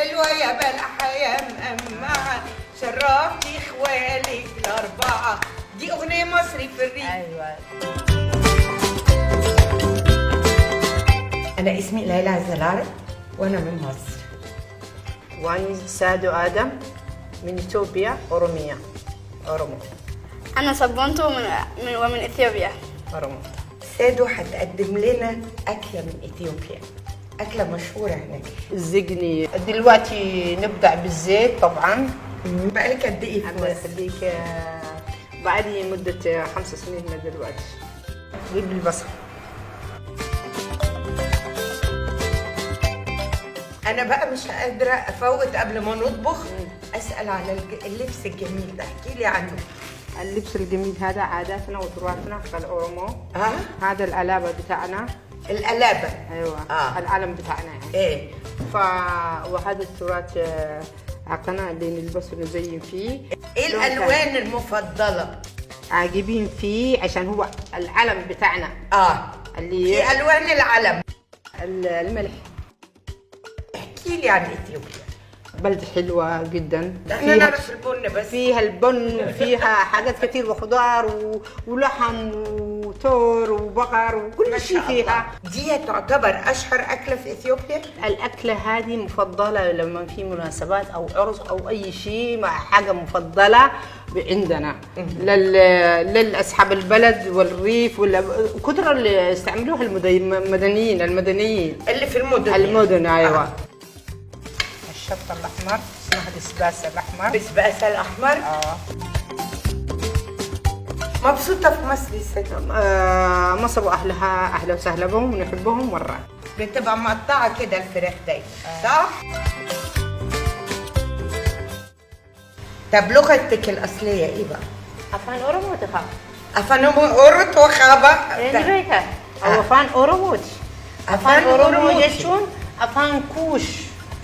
حلوة يا بلحة يا مقمعة، شرفتي اخوالك الأربعة. دي أغنية مصري في الريف. ايوه. أنا اسمي ليلى عز العرب وأنا من مصر. وأنا سادو آدم من إثيوبيا، أورومية، أورومو. أنا صبنتو ومن إثيوبيا. أورومو. سادو هتقدم لنا أكلة من إثيوبيا، أكلة مشهورة هناك. الزقني. دلوقتي نبدأ بالزيت طبعا. بقالك قد إيه في الله مصر؟ يخليك. بعدي مدة 5 سنين من دلوقتي. جيب البصل. أنا بقى مش قادرة أفوت قبل ما نطبخ أسأل على اللبس الجميل ده، احكي لي عنه. اللبس الجميل هذا عاداتنا وتراثنا في الأورومو. هذا العلابة بتاعنا. القلابة. أيوة. العلم بتاعنا يعني. إيه. وهذا التراث عقنا اللي نلبسه نزين فيه. إيه الألوان المفضلة؟ عاجبين فيه عشان هو العلم بتاعنا. اللي في ألوان العلم. الملح. احكي لي عن إثيوبيا. بلد حلوة جدا. احنا نعرف البن بس. فيها البن، فيها حاجات كتير وخضار ولحم وتور وبقر وكل شيء فيها. دي تعتبر أشهر أكلة في إثيوبيا؟ الأكلة هذه مفضلة لما في مناسبات أو عرس أو أي شيء، مع حاجة مفضلة عندنا للأصحاب البلد والريف والكثرة اللي استعملوها المدنيين اللي في المدن. المدن أيوة. الشطة الأحمر اسمها البسباسة الأحمر. بسباسة الأحمر. مبسوطة في مصر يا ست؟ مصر وأهلها أهلا وسهلا بهم ونحبهم مرة. بتبقى مقطعة كده الفراخ دايما، صح؟ طب لغتك الأصلية إيه بقى؟ أفان أورومو تخاف. أفان أورت وخابة. إيه أو أفان أوروموت. أفان أورومو يشون أفان كوش.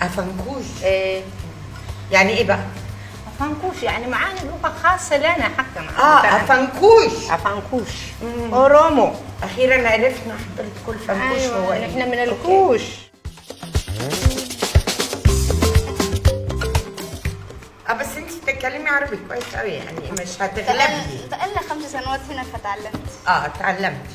أفنكوش. إيه. يعني إيه بقى؟ أفنكوش يعني معانا لغة خاصة لنا حقنا. أفنكوش. أفنكوش. أورومو. أخيرا عرفنا حضرتك كل فنكوش. أيوة. نحن من الكوش. بس انت بتتكلمي عربي كويس قوي يعني مش هتغلبي. بقالنا 5 سنوات هنا فتعلمت. اتعلمت.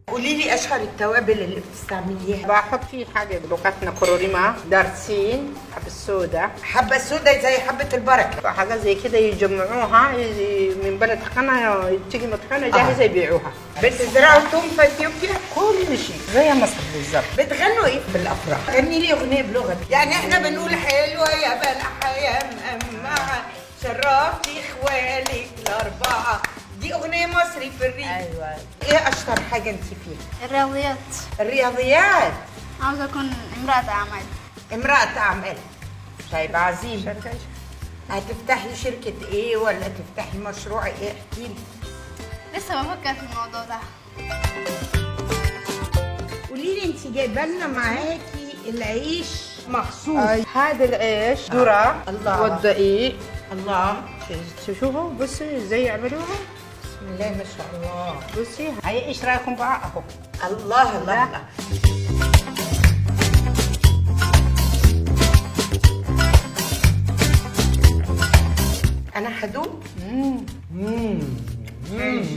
قولي لي اشهر التوابل اللي بتستعمليها. بحط فيه حاجه بلغتنا كروريما، دارسين، حبه السوداء. حبه السوداء زي حبه البركه. حاجه زي كده يجمعوها من بلد خنا، تيجي مطحونه جاهزه يبيعوها. بتزرعوا توم في اثيوبيا؟ كل شيء زي مصر بالظبط. بتغنوا ايه في الافراح؟ غني لي اغنيه بلغتك. يعني احنا بنقول حلوه يا بلحه يا مقمعه، شرفتي اخوالك الاربعه. دي اغنيه مصري في الريف. ايوه. ايه اشطر حاجه انت فيها؟ الرياضيات. الرياضيات. عاوزة أكون امرأة أعمال. امرأة أعمال. طيب عظيم. هتفتحي شركة ايه ولا تفتحي مشروع ايه؟ احكي لي. لسه بفكر في الموضوع ده. قولي لي انت جايبه لنا معاكي العيش مخصوص. هذا العيش ذرة. الله. والدقيق. الله. شوفوا بصي ازاي يعملوها. بسم الله ما شاء الله. بصي هاي ايش رايكم بقى اهو. الله الله الله. انا هدوق.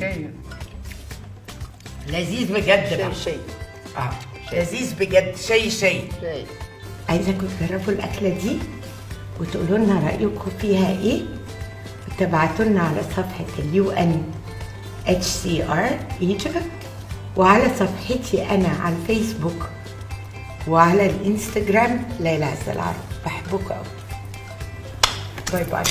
شيء لذيذ بجد بقى. شيء. لذيذ بجد. شيء. عايزاكم تجربوا الاكله دي وتقولوا لنا رايكم فيها ايه، وتبعتوا لنا على صفحه UNHCR Egypt، وعلى صفحتي انا على الفيسبوك وعلى الانستجرام ليلى عز العرب. بحبكم قوي. باي باي.